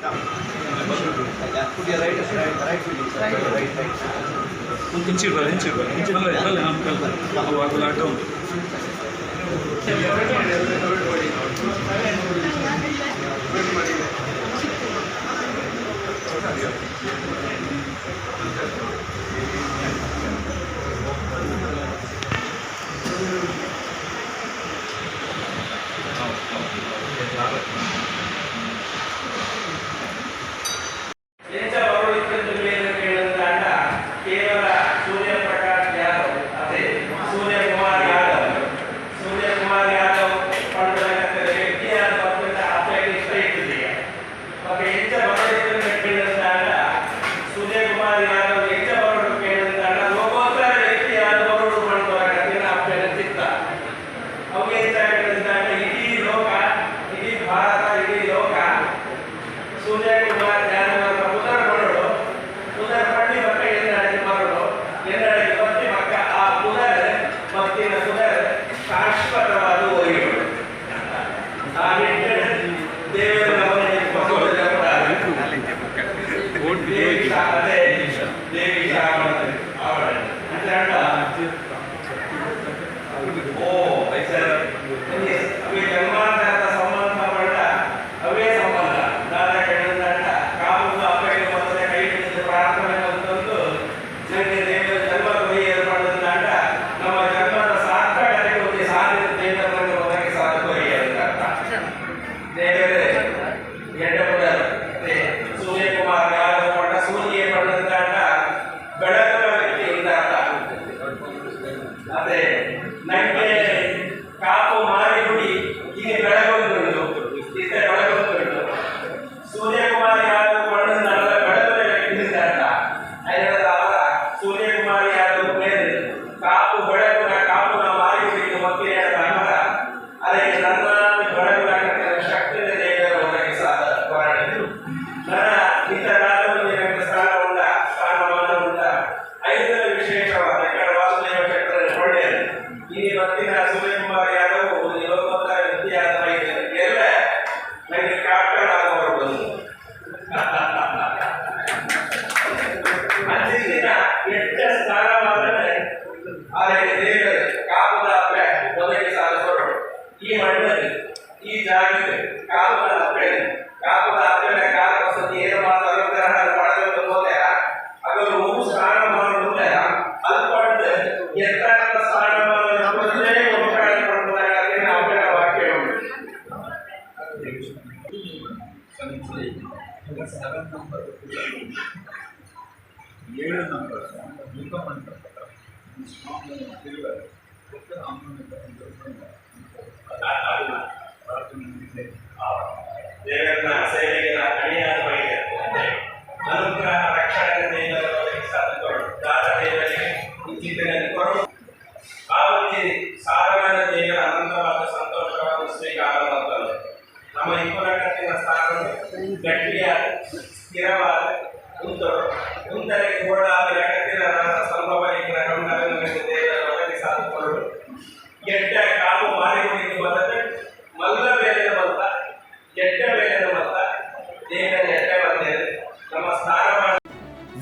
Put your right feet inside. Right. ಇಂಚಿ ಬಲ್ಲ auto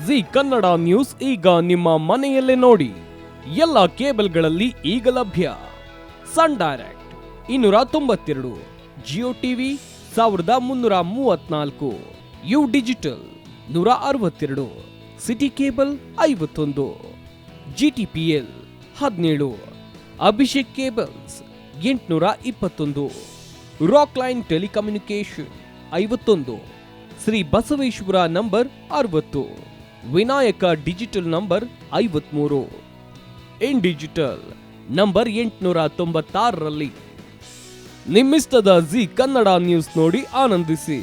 G Kannada news ಈಗ ನಿಮ್ಮ ಮನೆಯಲ್ಲೇ ನೋಡಿ. ಎಲ್ಲ ಕೇಬಲ್ಗಳಲ್ಲಿ ಈಗ ಲಭ್ಯ. Sun Direct 292, Jio TV 1334, U digital 162, city cable 51, GTPL 17, Abhishek cables 821, Rockline telecommunication 51, Shri Basaveshwara number 60, Vinayaka digital number 53, in digital number 896ರಲ್ಲಿ. ನಿಮ್ಮಿಷ್ಟದ ಜಿ ಕನ್ನಡ ನ್ಯೂಸ್ ನೋಡಿ ಆನಂದಿಸಿ.